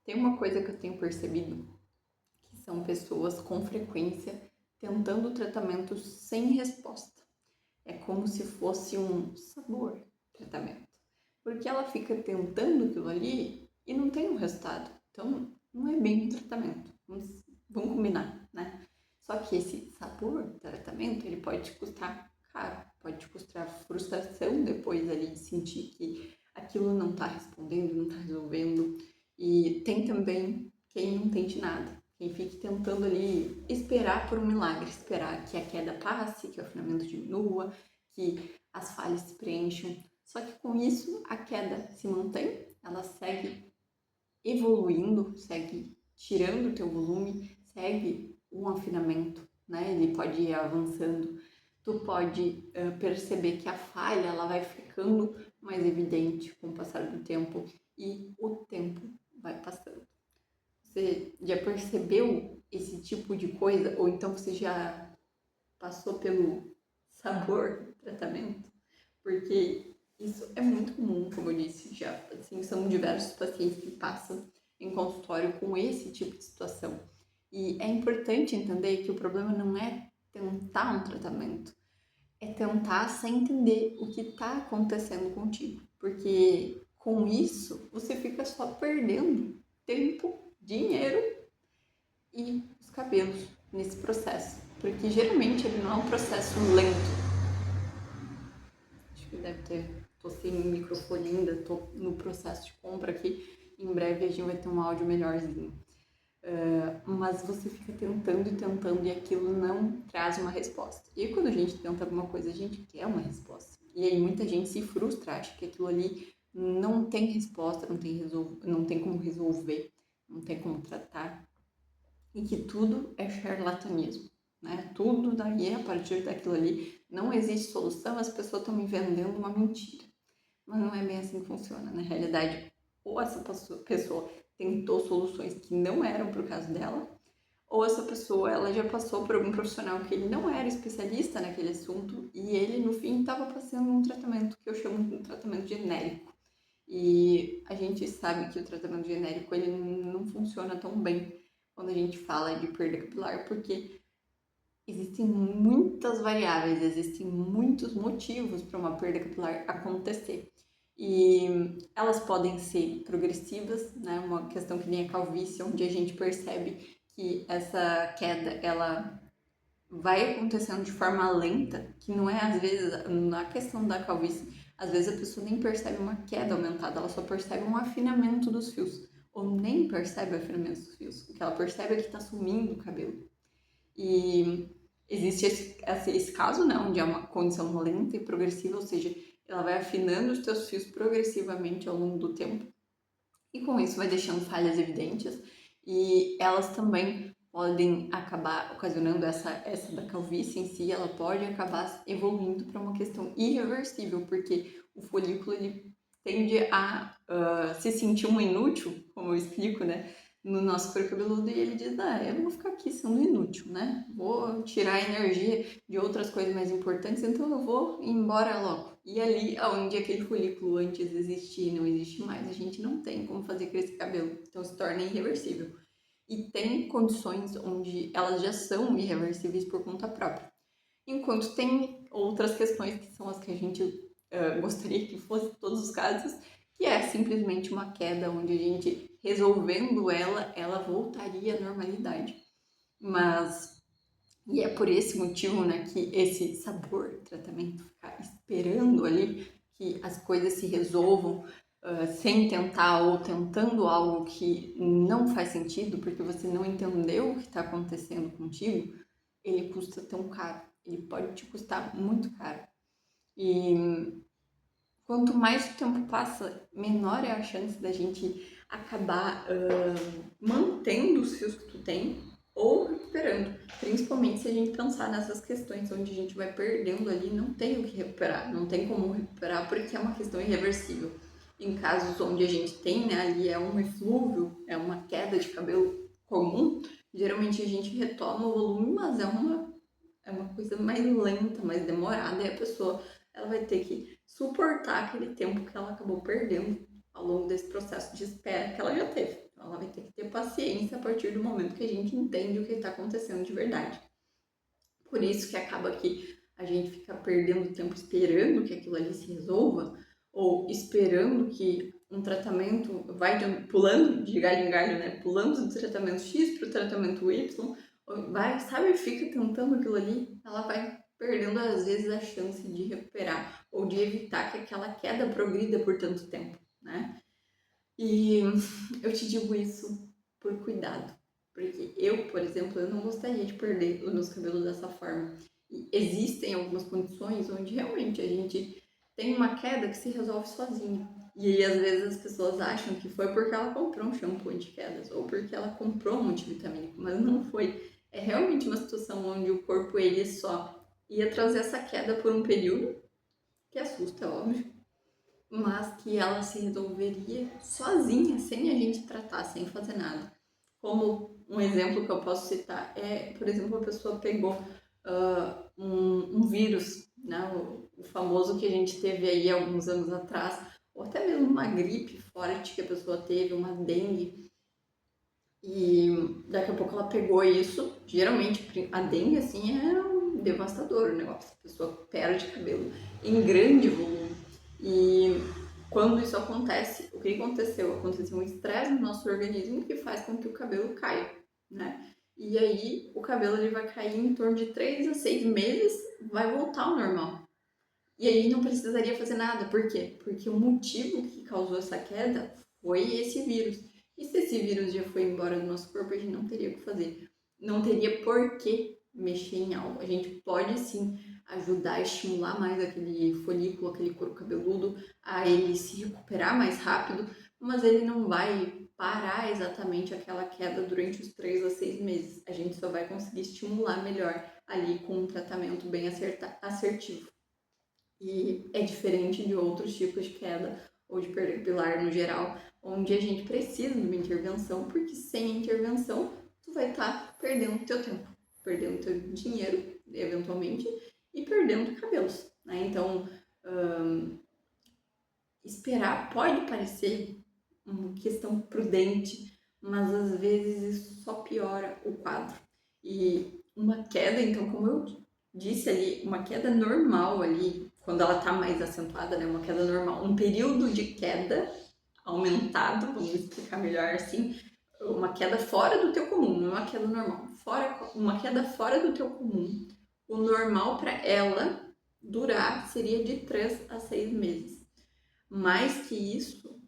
Tem uma coisa que eu tenho percebido, que são pessoas com frequência tentando tratamento sem resposta. É como se fosse um sabor tratamento. Porque ela fica tentando aquilo ali e não tem um resultado. Então, não é bem um tratamento. Vamos combinar, né? Só que esse sabor tratamento, ele pode te custar caro. Pode te custar frustração depois ali de sentir que aquilo não está respondendo, não está resolvendo. E tem também quem não tente nada. Quem fique tentando ali esperar por um milagre, esperar que a queda passe, que o afinamento diminua, que as falhas se preencham. Só que com isso a queda se mantém, ela segue evoluindo, segue tirando o teu volume, segue um afinamento, né? Ele pode ir avançando. Tu pode perceber que a falha ela vai ficando mais evidente com o passar do tempo e o tempo vai passando. Você já percebeu esse tipo de coisa? Ou então você já passou pelo sabor tratamento? Porque isso é muito comum, como eu disse já. Assim, são diversos pacientes que passam em consultório com esse tipo de situação. E é importante entender que o problema não é tentar um tratamento, é tentar sem entender o que está acontecendo contigo. Porque com isso você fica só perdendo tempo, dinheiro e os cabelos nesse processo. Porque geralmente ele não é um processo lento. Acho que deve ter. Tô sem microfone ainda, tô no processo de compra aqui. Em breve a gente vai ter um áudio melhorzinho. Mas você fica tentando e tentando e aquilo não traz uma resposta. E quando a gente tenta alguma coisa, a gente quer uma resposta. E aí muita gente se frustra, acha que aquilo ali não tem resposta, não tem como resolver, não tem como tratar. E que tudo é charlatanismo, né? Tudo daí, a partir daquilo ali, não existe solução, as pessoas estão me vendendo uma mentira. Mas não é bem assim que funciona. Na realidade, ou essa pessoa tentou soluções que não eram para o caso dela, ou essa pessoa ela já passou por algum profissional que ele não era especialista naquele assunto e ele, no fim, estava passando um tratamento que eu chamo de um tratamento genérico. E a gente sabe que o tratamento genérico ele não funciona tão bem quando a gente fala de perda capilar, porque existem muitas variáveis, existem muitos motivos para uma perda capilar acontecer. E elas podem ser progressivas, né? Uma questão que nem a calvície, onde a gente percebe que essa queda ela vai acontecendo de forma lenta, que não é às vezes na questão da calvície, às vezes a pessoa nem percebe uma queda aumentada, ela só percebe um afinamento dos fios, ou nem percebe o afinamento dos fios, o que ela percebe é que está sumindo o cabelo. E existe esse caso, né, onde é uma condição lenta e progressiva, ou seja, ela vai afinando os teus fios progressivamente ao longo do tempo, e com isso vai deixando falhas evidentes, e elas também podem acabar ocasionando essa da calvície em si, ela pode acabar evoluindo para uma questão irreversível, porque o folículo ele tende a se sentir um inútil, como eu explico, né, no nosso couro cabeludo, e ele diz, eu não vou ficar aqui sendo inútil, né, vou tirar a energia de outras coisas mais importantes, então eu vou embora logo. E ali, onde aquele folículo antes existia e não existe mais, a gente não tem como fazer crescer cabelo, então se torna irreversível. E tem condições onde elas já são irreversíveis por conta própria. Enquanto tem outras questões que são as que a gente gostaria que fosse todos os casos, que é simplesmente uma queda onde a gente, resolvendo ela voltaria à normalidade. Mas, e é por esse motivo, né, que esse sabor tratamento, ficar esperando ali que as coisas se resolvam sem tentar ou tentando algo que não faz sentido, porque você não entendeu o que está acontecendo contigo, ele custa tão caro. Ele pode te custar muito caro. E quanto mais o tempo passa, menor é a chance da gente acabar mantendo os fios que tu tem ou recuperando. Principalmente se a gente pensar nessas questões onde a gente vai perdendo ali, não tem o que recuperar, não tem como recuperar porque é uma questão irreversível. Em casos onde a gente tem, né, ali é um eflúvio, é uma queda de cabelo comum, geralmente a gente retoma o volume, mas é uma coisa mais lenta, mais demorada, e a pessoa ela vai ter que suportar aquele tempo que ela acabou perdendo ao longo desse processo de espera que ela já teve. Então, ela vai ter paciência a partir do momento que a gente entende o que está acontecendo de verdade. Por isso que acaba que a gente fica perdendo tempo esperando que aquilo ali se resolva, ou esperando que um tratamento pulando de galho em galho, né? Pulando do tratamento X para o tratamento Y, vai, sabe, fica tentando aquilo ali, ela vai perdendo às vezes a chance de recuperar ou de evitar que aquela queda progrida por tanto tempo, né? E eu te digo isso por cuidado, porque eu, por exemplo, eu não gostaria de perder os meus cabelos dessa forma. E existem algumas condições onde realmente a gente tem uma queda que se resolve sozinha. E aí, às vezes, as pessoas acham que foi porque ela comprou um shampoo anti-quedas ou porque ela comprou um multivitamínico, mas não foi. É realmente uma situação onde o corpo ele só ia trazer essa queda por um período, que assusta, é óbvio, mas que ela se resolveria sozinha, sem a gente tratar, sem fazer nada. Como um exemplo que eu posso citar é, por exemplo, a pessoa pegou um vírus, né, o famoso que a gente teve aí alguns anos atrás, ou até mesmo uma gripe forte que a pessoa teve, uma dengue, e daqui a pouco ela pegou isso. Geralmente a dengue assim é um devastador o negócio, a pessoa perde cabelo em grande volume. E quando isso acontece, o que aconteceu? Aconteceu um estresse no nosso organismo que faz com que o cabelo caia, né? E aí o cabelo ele vai cair em torno de 3 a 6 meses, vai voltar ao normal. E aí não precisaria fazer nada. Por quê? Porque o motivo que causou essa queda foi esse vírus. E se esse vírus já foi embora do nosso corpo, a gente não teria o que fazer. Não teria por que mexer em algo. A gente pode sim ajudar a estimular mais aquele folículo, aquele couro cabeludo, a ele se recuperar mais rápido, mas ele não vai parar exatamente aquela queda durante os 3 a 6 meses. A gente só vai conseguir estimular melhor ali com um tratamento bem assertivo. E é diferente de outros tipos de queda ou de perda capilar no geral, onde a gente precisa de uma intervenção, porque sem intervenção tu vai estar perdendo teu tempo, perdendo teu dinheiro, eventualmente, e perdendo cabelos, né? Então, esperar pode parecer uma questão prudente, mas às vezes isso só piora o quadro. E uma queda, então, como eu disse ali, uma queda normal ali, quando ela está mais acentuada, né? Uma queda normal, um período de queda aumentado, vamos explicar melhor assim, uma queda fora do teu comum, não é uma queda normal, uma queda fora do teu comum. O normal para ela durar seria de 3 a 6 meses. Mais que isso,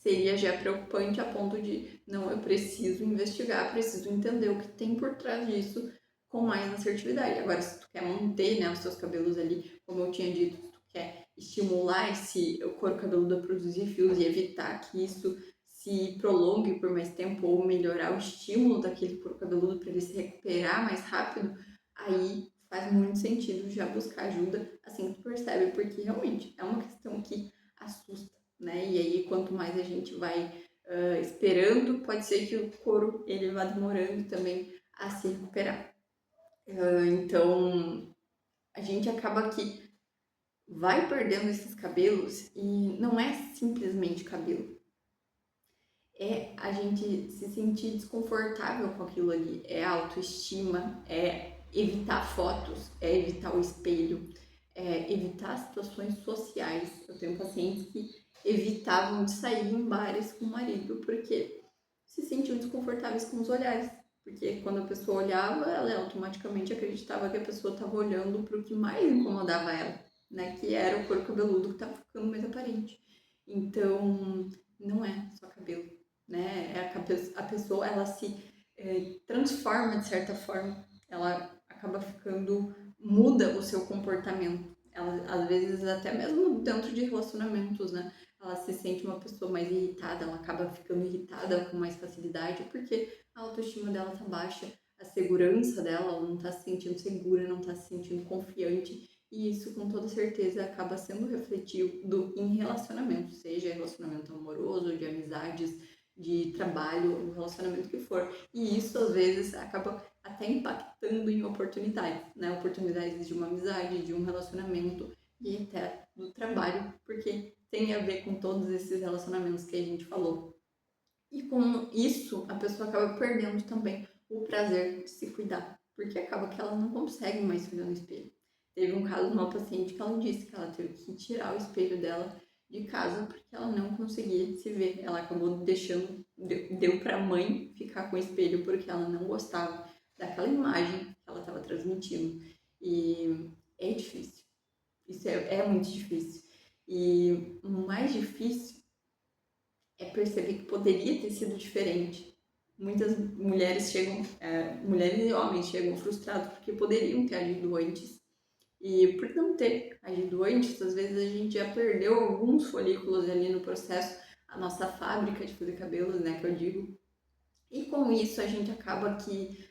seria já preocupante a ponto de, não, eu preciso investigar, preciso entender o que tem por trás disso com mais assertividade. Agora, se tu quer manter, né, os seus cabelos ali, como eu tinha dito, se tu quer estimular o couro cabeludo a produzir fios e evitar que isso se prolongue por mais tempo ou melhorar o estímulo daquele couro cabeludo para ele se recuperar mais rápido, aí faz muito sentido já buscar ajuda assim que tu percebe, porque realmente é uma questão que assusta, né? E aí, quanto mais a gente vai esperando, pode ser que o couro ele vá demorando também a se recuperar. Então, a gente acaba que vai perdendo esses cabelos e não é simplesmente cabelo. É a gente se sentir desconfortável com aquilo ali, é autoestima, é evitar fotos, é evitar o espelho, é evitar situações sociais. Eu tenho pacientes que evitavam de sair em bares com o marido porque se sentiam desconfortáveis com os olhares. Porque quando a pessoa olhava, ela automaticamente acreditava que a pessoa estava olhando para o que mais incomodava ela, né? Que era o couro cabeludo que estava ficando mais aparente. Então, não é só cabelo, né? A pessoa, ela se transforma de certa forma, ela acaba ficando, muda o seu comportamento. Ela, às vezes, até mesmo dentro de relacionamentos, né? Ela se sente uma pessoa mais irritada, ela acaba ficando irritada com mais facilidade, porque a autoestima dela tá baixa, a segurança dela, ela não tá se sentindo segura, não tá se sentindo confiante, e isso com toda certeza acaba sendo refletido em relacionamentos, seja relacionamento amoroso, de amizades, de trabalho, o relacionamento que for. E isso às vezes acaba até impactando em oportunidades, né? Oportunidades de uma amizade, de um relacionamento e até do trabalho, porque tem a ver com todos esses relacionamentos que a gente falou. E com isso, a pessoa acaba perdendo também o prazer de se cuidar, porque acaba que ela não consegue mais se olhar no espelho. Teve um caso de uma paciente que ela disse que ela teve que tirar o espelho dela de casa porque ela não conseguia se ver. Ela acabou deixando, deu para a mãe ficar com o espelho porque ela não gostava daquela imagem que ela estava transmitindo. E é difícil. Isso é muito difícil. E o mais difícil é perceber que poderia ter sido diferente. Muitas mulheres chegam, mulheres e homens chegam frustrados porque poderiam ter agido antes. E por não ter agido antes, às vezes a gente já perdeu alguns folículos ali no processo, a nossa fábrica de fazer cabelos, né, que eu digo. E com isso a gente acaba que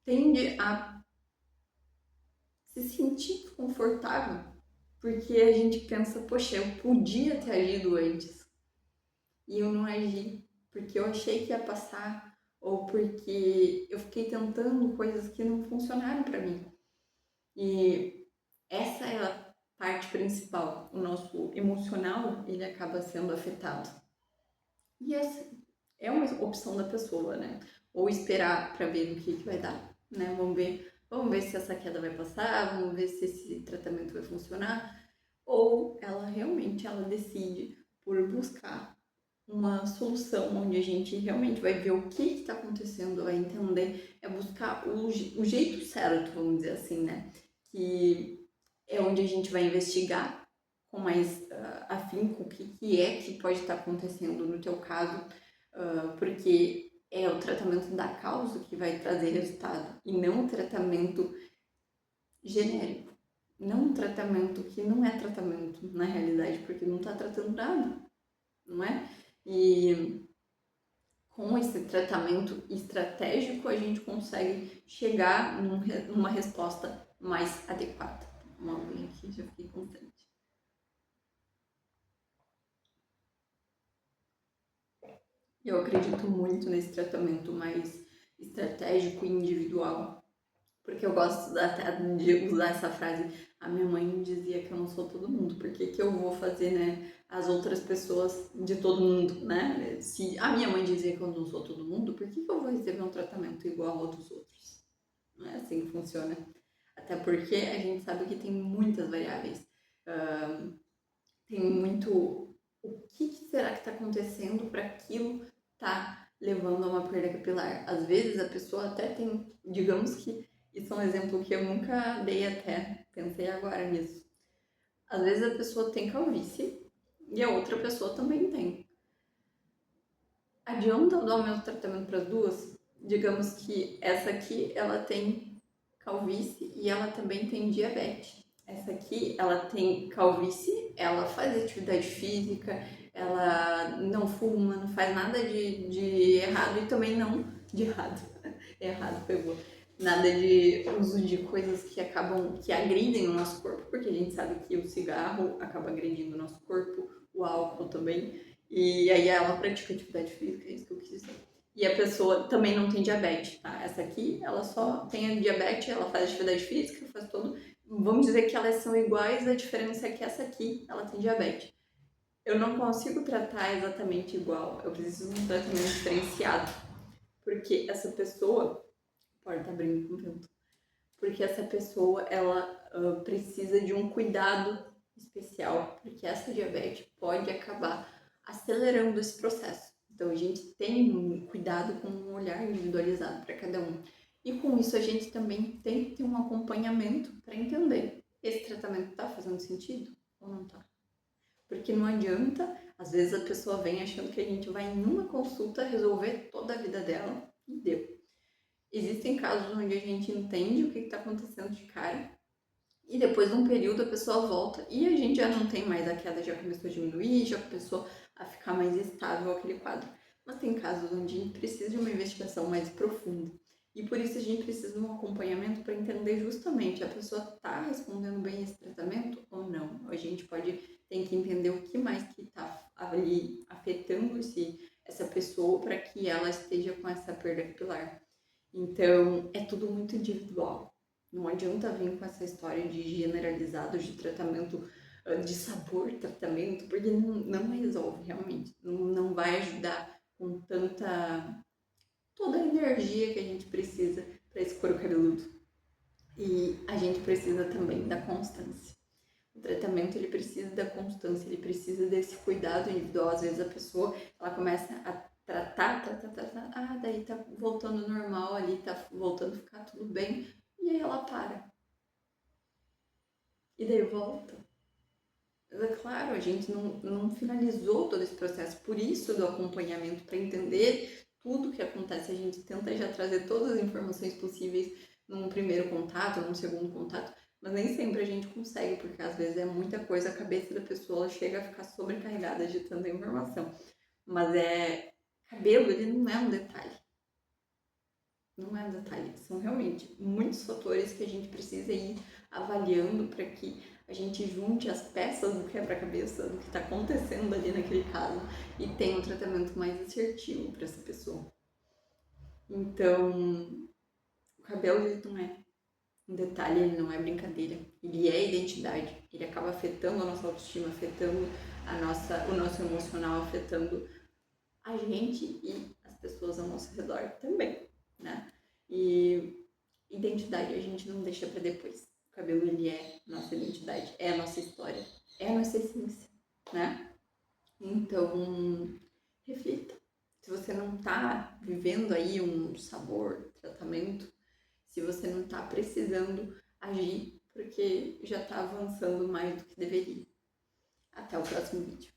tende a se sentir confortável, porque a gente pensa, poxa, eu podia ter agido antes e eu não agi, porque eu achei que ia passar ou porque eu fiquei tentando coisas que não funcionaram para mim. E essa é a parte principal. O nosso emocional, ele acaba sendo afetado. E essa é uma opção da pessoa, né? Ou esperar para ver o que vai dar, né? Vamos ver se essa queda vai passar, vamos ver se esse tratamento vai funcionar. Ou ela realmente ela decide por buscar uma solução onde a gente realmente vai ver o que está acontecendo, vai entender, é buscar o jeito certo, vamos dizer assim, né? Que é onde a gente vai investigar com mais afinco o que é que pode estar acontecendo no teu caso, porque é o tratamento da causa que vai trazer resultado e não o tratamento genérico. Não um tratamento que não é tratamento na realidade, porque não está tratando nada, não é? E com esse tratamento estratégico a gente consegue chegar numa resposta mais adequada. Uma aguinha aqui, já fiquei contente. Eu acredito muito nesse tratamento mais estratégico e individual, porque eu gosto até de usar essa frase. A minha mãe dizia que eu não sou todo mundo, por que eu vou fazer, né, as outras pessoas de todo mundo, né? Se a minha mãe dizia que eu não sou todo mundo, por que eu vou receber um tratamento igual ao dos outros? Não é assim que funciona. Até porque a gente sabe que tem muitas variáveis. Tem muito o que será que está acontecendo para aquilo tá levando a uma perda capilar. Às vezes a pessoa até tem, digamos que isso é um exemplo que eu nunca dei até, pensei agora nisso. Às vezes a pessoa tem calvície e a outra pessoa também tem. Adianta eu dar o mesmo tratamento para as duas? Digamos que essa aqui ela tem calvície e ela também tem diabetes. Essa aqui ela tem calvície, ela faz atividade física, ela não fuma, não faz nada de errado e também não de errado. Errado pegou. Nada de uso de coisas que acabam, que agridem o nosso corpo, porque a gente sabe que o cigarro acaba agredindo o nosso corpo, o álcool também. E aí ela pratica atividade física, é isso que eu quis dizer. E a pessoa também não tem diabetes, tá? Essa aqui, ela só tem a diabetes, ela faz atividade física, faz todo. Vamos dizer que elas são iguais, a diferença é que essa aqui, ela tem diabetes. Eu não consigo tratar exatamente igual, eu preciso de um tratamento diferenciado. Porque essa pessoa, pode estar abrindo com o vento, porque essa pessoa, ela precisa de um cuidado especial, porque essa diabetes pode acabar acelerando esse processo. Então a gente tem um cuidado com um olhar individualizado para cada um. E com isso a gente também tem que ter um acompanhamento para entender esse tratamento está fazendo sentido ou não está. Porque não adianta, às vezes a pessoa vem achando que a gente vai em uma consulta resolver toda a vida dela e deu. Existem casos onde a gente entende o que está acontecendo de cara e depois de um período a pessoa volta e a gente já não tem mais a queda, já começou a diminuir, já começou a ficar mais estável aquele quadro. Mas tem casos onde a gente precisa de uma investigação mais profunda. E por isso a gente precisa de um acompanhamento para entender justamente a pessoa está respondendo bem esse tratamento ou não. A gente tem que entender o que mais que está ali afetando essa pessoa para que ela esteja com essa perda capilar. Então, é tudo muito individual. Não adianta vir com essa história de generalizado, de tratamento de sabor, tratamento, porque não resolve realmente, não vai ajudar com toda a energia que a gente precisa para esse couro cabeludo. E a gente precisa também da constância. O tratamento ele precisa da constância, ele precisa desse cuidado individual. Às vezes a pessoa ela começa a tratar, daí tá voltando ao normal ali, tá voltando a ficar tudo bem, e aí ela para. E daí volta. Mas é claro, a gente não finalizou todo esse processo, por isso do acompanhamento, para entender tudo o que acontece. A gente tenta já trazer todas as informações possíveis num primeiro contato, num segundo contato, mas nem sempre a gente consegue, porque às vezes é muita coisa, a cabeça da pessoa chega a ficar sobrecarregada de tanta informação. Mas cabelo, ele não é um detalhe. Não é um detalhe, são realmente muitos fatores que a gente precisa ir avaliando para que a gente junte as peças do quebra-cabeça, do que está acontecendo ali naquele caso e tenha um tratamento mais assertivo para essa pessoa. Então, o cabelo ele não é um detalhe, ele não é brincadeira, ele é identidade, ele acaba afetando a nossa autoestima, afetando o nosso emocional, afetando a gente e as pessoas ao nosso redor também, né? E identidade a gente não deixa para depois. O cabelo ele é nossa identidade, é a nossa história, é a nossa essência, né? Então, reflita. Se você não está vivendo aí um sabor, tratamento, se você não está precisando agir, porque já está avançando mais do que deveria. Até o próximo vídeo.